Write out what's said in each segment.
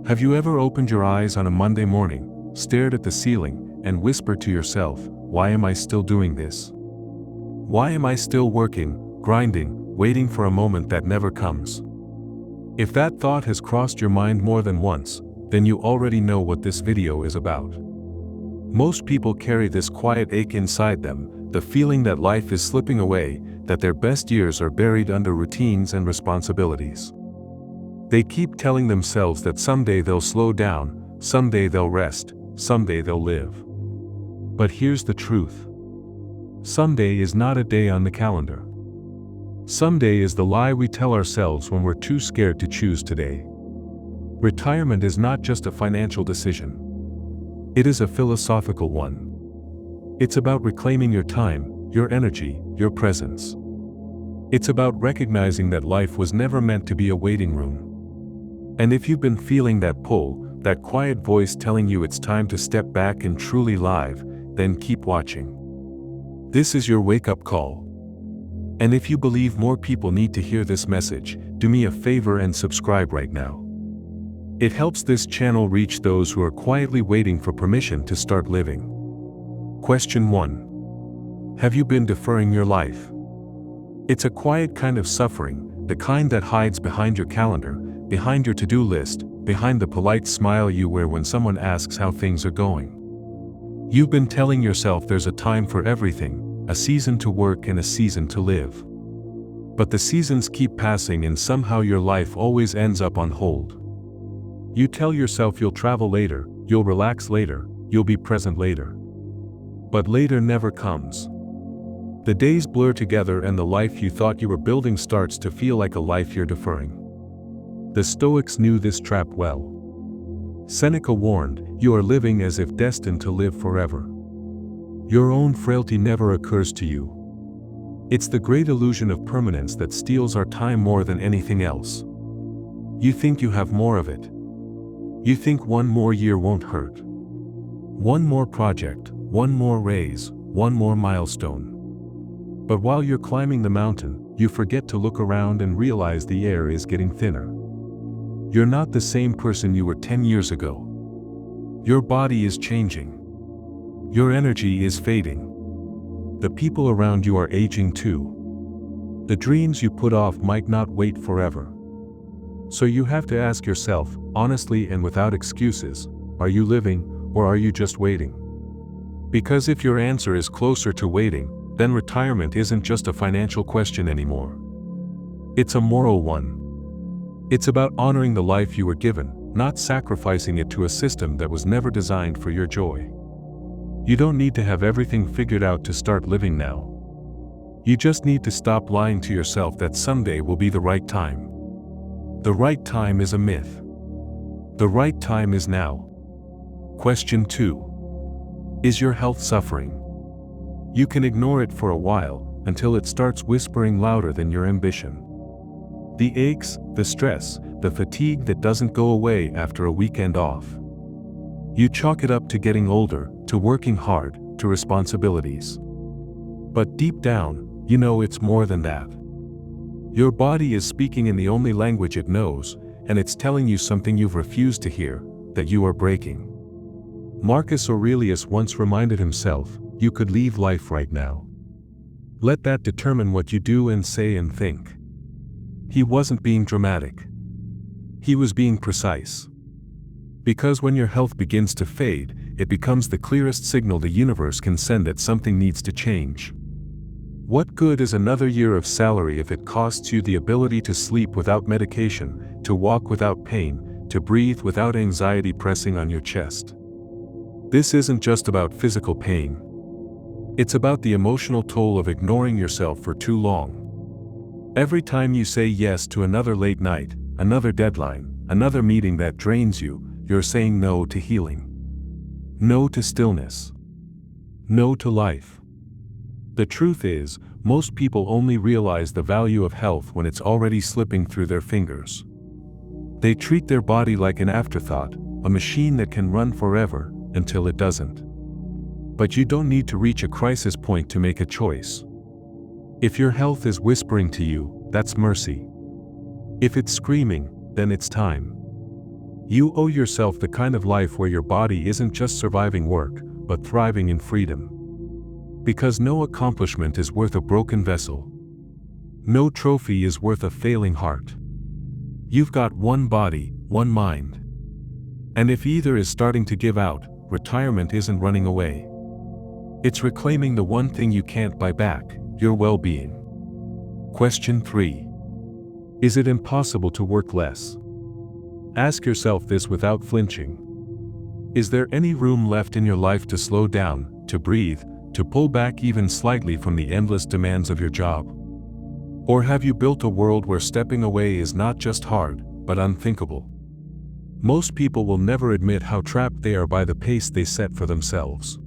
Have you ever opened your eyes on a Monday morning, stared at the ceiling, and whispered to yourself, "Why am I still doing this? Why am I still working, grinding, waiting for a moment that never comes?" If that thought has crossed your mind more than once, then you already know what this video is about. Most people carry this quiet ache inside them, the feeling that life is slipping away, that their best years are buried under routines and responsibilities. They keep telling themselves that someday they'll slow down, someday they'll rest, someday they'll live. But here's the truth. Someday is not a day on the calendar. Someday is the lie we tell ourselves when we're too scared to choose today. Retirement is not just a financial decision. It is a philosophical one. It's about reclaiming your time, your energy, your presence. It's about recognizing that life was never meant to be a waiting room. And if you've been feeling that pull, that quiet voice telling you it's time to step back and truly live, then keep watching. This is your wake-up call. And if you believe more people need to hear this message, do me a favor and subscribe right now. It helps this channel reach those who are quietly waiting for permission to start living. Question 1. Have you been deferring your life? It's a quiet kind of suffering, the kind that hides behind your calendar, behind your to-do list, behind the polite smile you wear when someone asks how things are going. You've been telling yourself there's a time for everything, a season to work and a season to live. But the seasons keep passing and somehow your life always ends up on hold. You tell yourself you'll travel later, you'll relax later, you'll be present later. But later never comes. The days blur together and the life you thought you were building starts to feel like a life you're deferring. The Stoics knew this trap well. Seneca warned, "You are living as if destined to live forever." Your own frailty never occurs to you. It's the great illusion of permanence that steals our time more than anything else. You think you have more of it. You think one more year won't hurt. One more project, one more raise, one more milestone. But while you're climbing the mountain, you forget to look around and realize the air is getting thinner. You're not the same person you were 10 years ago. Your body is changing. Your energy is fading. The people around you are aging too. The dreams you put off might not wait forever. So you have to ask yourself, honestly and without excuses, are you living, or are you just waiting? Because if your answer is closer to waiting, then retirement isn't just a financial question anymore. It's a moral one. It's about honoring the life you were given, not sacrificing it to a system that was never designed for your joy. You don't need to have everything figured out to start living now. You just need to stop lying to yourself that someday will be the right time. The right time is a myth. The right time is now. Question 2. Is your health suffering? You can ignore it for a while, until it starts whispering louder than your ambition. The aches, the stress, the fatigue that doesn't go away after a weekend off. You chalk it up to getting older, to working hard, to responsibilities. But deep down, you know it's more than that. Your body is speaking in the only language it knows, and it's telling you something you've refused to hear, that you are breaking. Marcus Aurelius once reminded himself, you could leave life right now. Let that determine what you do and say and think. He wasn't being dramatic. He was being precise. Because when your health begins to fade, it becomes the clearest signal the universe can send that something needs to change. What good is another year of salary if it costs you the ability to sleep without medication, to walk without pain, to breathe without anxiety pressing on your chest? This isn't just about physical pain. It's about the emotional toll of ignoring yourself for too long. Every time you say yes to another late night, another deadline, another meeting that drains you, you're saying no to healing. No to stillness. No to life. The truth is, most people only realize the value of health when it's already slipping through their fingers. They treat their body like an afterthought, a machine that can run forever, until it doesn't. But you don't need to reach a crisis point to make a choice. If your health is whispering to you, that's mercy. If it's screaming, then it's time. You owe yourself the kind of life where your body isn't just surviving work, but thriving in freedom. Because no accomplishment is worth a broken vessel. No trophy is worth a failing heart. You've got one body, one mind. And if either is starting to give out, retirement isn't running away. It's reclaiming the one thing you can't buy back, your well-being. Question 3. Is it impossible to work less? Ask yourself this without flinching. Is there any room left in your life to slow down, to breathe, to pull back even slightly from the endless demands of your job? Or have you built a world where stepping away is not just hard, but unthinkable? Most people will never admit how trapped they are by the pace they set for themselves.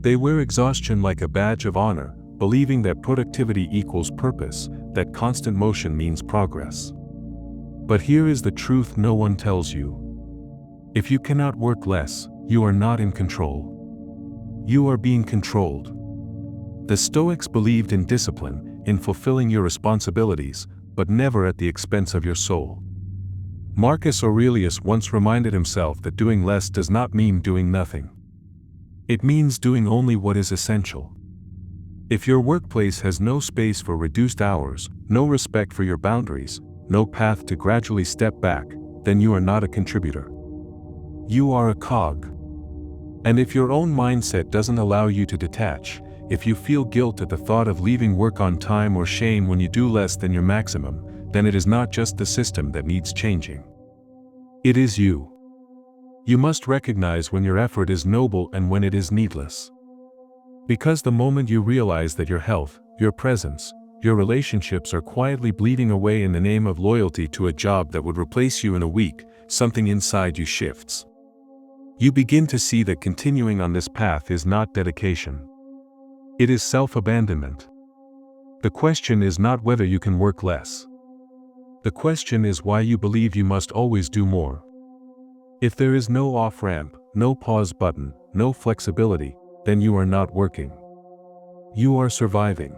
They wear exhaustion like a badge of honor, believing that productivity equals purpose, that constant motion means progress. But here is the truth no one tells you. If you cannot work less, you are not in control. You are being controlled. The Stoics believed in discipline, in fulfilling your responsibilities, but never at the expense of your soul. Marcus Aurelius once reminded himself that doing less does not mean doing nothing. It means doing only what is essential. If your workplace has no space for reduced hours, no respect for your boundaries, no path to gradually step back, then you are not a contributor. You are a cog. And if your own mindset doesn't allow you to detach, if you feel guilt at the thought of leaving work on time or shame when you do less than your maximum, then it is not just the system that needs changing. It is you. You must recognize when your effort is noble and when it is needless. Because the moment you realize that your health, your presence, your relationships are quietly bleeding away in the name of loyalty to a job that would replace you in a week, something inside you shifts. You begin to see that continuing on this path is not dedication. It is self-abandonment. The question is not whether you can work less. The question is why you believe you must always do more. If there is no off-ramp, no pause button, no flexibility, then you are not working. You are surviving.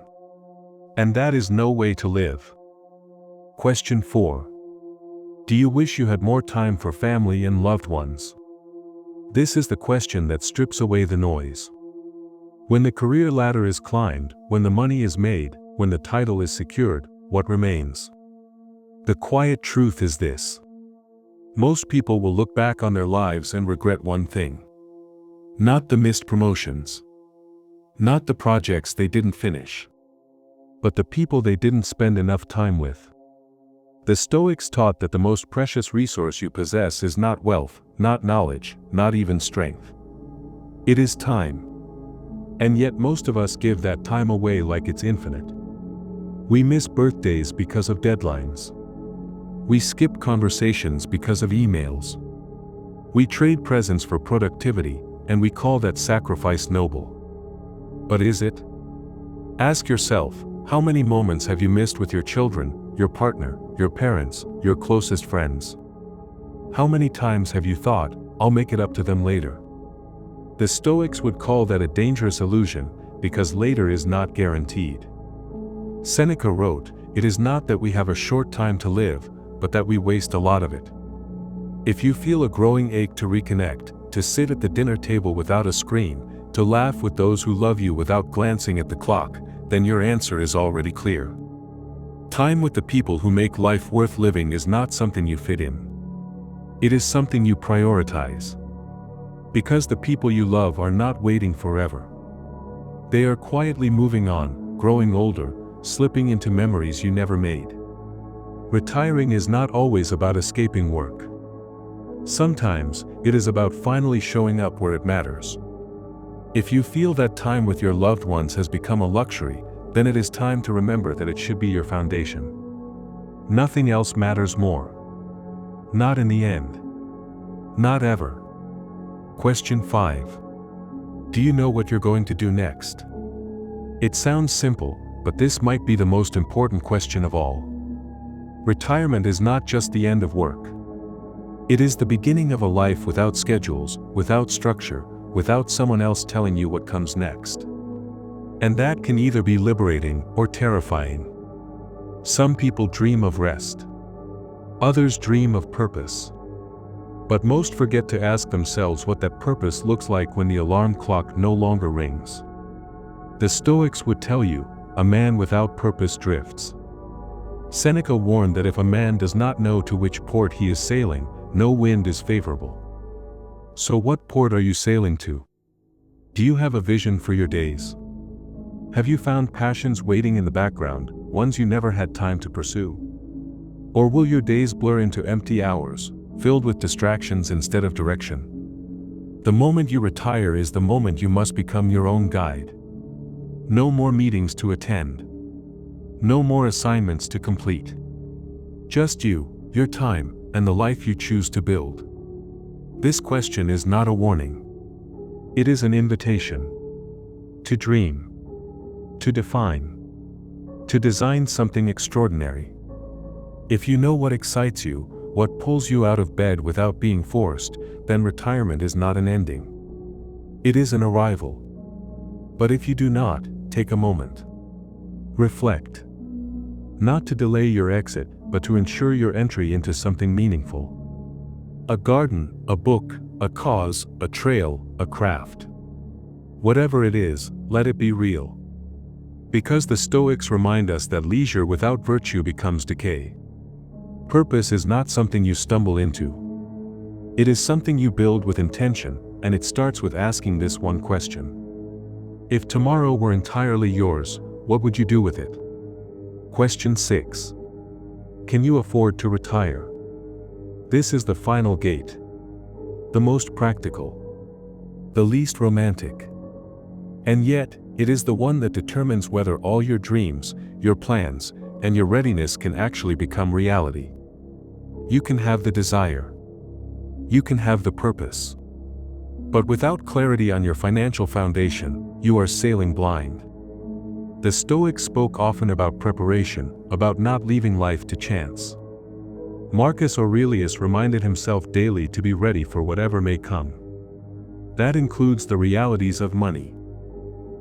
And that is no way to live. Question 4. Do you wish you had more time for family and loved ones? This is the question that strips away the noise. When the career ladder is climbed, when the money is made, when the title is secured, what remains? The quiet truth is this. Most people will look back on their lives and regret one thing. Not the missed promotions. Not the projects they didn't finish. But the people they didn't spend enough time with. The Stoics taught that the most precious resource you possess is not wealth, not knowledge, not even strength. It is time. And yet most of us give that time away like it's infinite. We miss birthdays because of deadlines. We skip conversations because of emails. We trade presents for productivity, and we call that sacrifice noble. But is it? Ask yourself, how many moments have you missed with your children, your partner, your parents, your closest friends? How many times have you thought, I'll make it up to them later? The Stoics would call that a dangerous illusion, because later is not guaranteed. Seneca wrote, "It is not that we have a short time to live, but that we waste a lot of it." If you feel a growing ache to reconnect, to sit at the dinner table without a screen, to laugh with those who love you without glancing at the clock, then your answer is already clear. Time with the people who make life worth living is not something you fit in. It is something you prioritize. Because the people you love are not waiting forever. They are quietly moving on, growing older, slipping into memories you never made. Retiring is not always about escaping work. Sometimes, it is about finally showing up where it matters. If you feel that time with your loved ones has become a luxury, then it is time to remember that it should be your foundation. Nothing else matters more. Not in the end. Not ever. Question 5. Do you know what you're going to do next? It sounds simple, but this might be the most important question of all. Retirement is not just the end of work. It is the beginning of a life without schedules, without structure, without someone else telling you what comes next. And that can either be liberating or terrifying. Some people dream of rest. Others dream of purpose. But most forget to ask themselves what that purpose looks like when the alarm clock no longer rings. The Stoics would tell you, a man without purpose drifts. Seneca warned that if a man does not know to which port he is sailing, no wind is favorable. So what port are you sailing to? Do you have a vision for your days? Have you found passions waiting in the background, ones you never had time to pursue? Or will your days blur into empty hours, filled with distractions instead of direction? The moment you retire is the moment you must become your own guide. No more meetings to attend. No more assignments to complete. Just you, your time, and the life you choose to build. This question is not a warning. It is an invitation. To dream. To define. To design something extraordinary. If you know what excites you, what pulls you out of bed without being forced, then retirement is not an ending. It is an arrival. But if you do not, take a moment. Reflect. Not to delay your exit, but to ensure your entry into something meaningful. A garden, a book, a cause, a trail, a craft. Whatever it is, let it be real. Because the Stoics remind us that leisure without virtue becomes decay. Purpose is not something you stumble into. It is something you build with intention, and it starts with asking this one question. If tomorrow were entirely yours, what would you do with it? Question 6. Can you afford to retire? This is the final gate. The most practical. The least romantic. And yet, it is the one that determines whether all your dreams, your plans, and your readiness can actually become reality. You can have the desire. You can have the purpose. But without clarity on your financial foundation, you are sailing blind. The Stoics spoke often about preparation, about not leaving life to chance. Marcus Aurelius reminded himself daily to be ready for whatever may come. That includes the realities of money.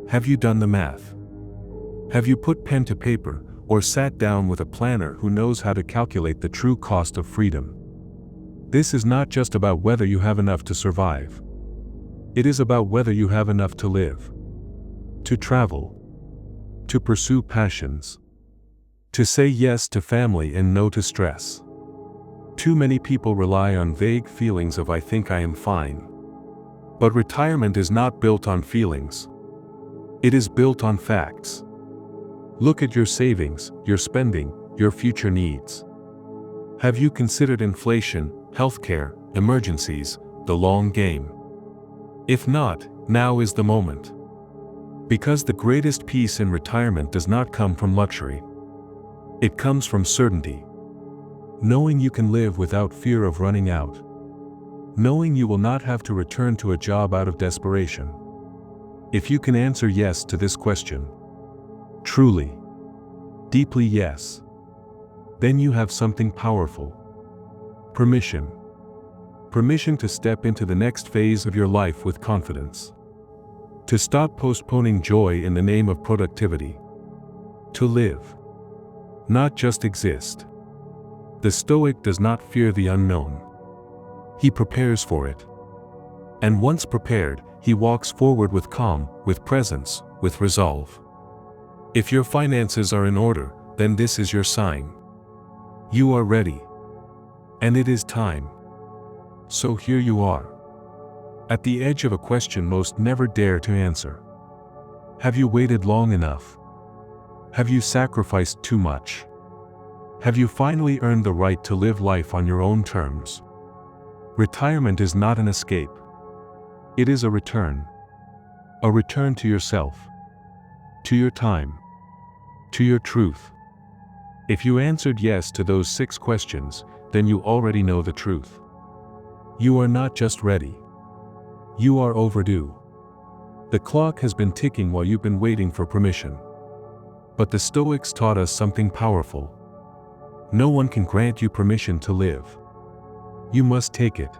Have you done the math? Have you put pen to paper, or sat down with a planner who knows how to calculate the true cost of freedom? This is not just about whether you have enough to survive. It is about whether you have enough to live, to travel, to pursue passions, to say yes to family and no to stress. Too many people rely on vague feelings of "I think I am fine." But retirement is not built on feelings. It is built on facts. Look at your savings, your spending, your future needs. Have you considered inflation, healthcare, emergencies, the long game? If not, now is the moment. Because the greatest peace in retirement does not come from luxury. It comes from certainty. Knowing you can live without fear of running out. Knowing you will not have to return to a job out of desperation. If you can answer yes to this question, truly, deeply yes, then you have something powerful. Permission. Permission to step into the next phase of your life with confidence. To stop postponing joy in the name of productivity. To live. Not just exist. The Stoic does not fear the unknown. He prepares for it. And once prepared, he walks forward with calm, with presence, with resolve. If your finances are in order, then this is your sign. You are ready. And it is time. So here you are. At the edge of a question most never dare to answer. Have you waited long enough? Have you sacrificed too much? Have you finally earned the right to live life on your own terms? Retirement is not an escape. It is a return. A return to yourself. To your time. To your truth. If you answered yes to those 6 questions, then you already know the truth. You are not just ready. You are overdue. The clock has been ticking while you've been waiting for permission. But the Stoics taught us something powerful. No one can grant you permission to live. You must take it.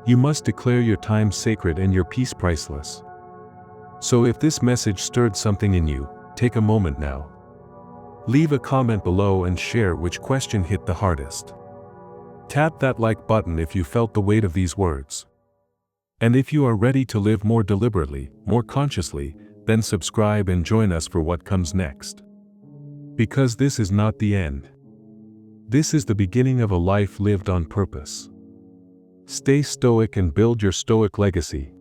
You must declare your time sacred and your peace priceless. So if this message stirred something in you, take a moment now. Leave a comment below and share which question hit the hardest. Tap that like button if you felt the weight of these words. And if you are ready to live more deliberately, more consciously, then subscribe and join us for what comes next. Because this is not the end. This is the beginning of a life lived on purpose. Stay stoic and build your stoic legacy.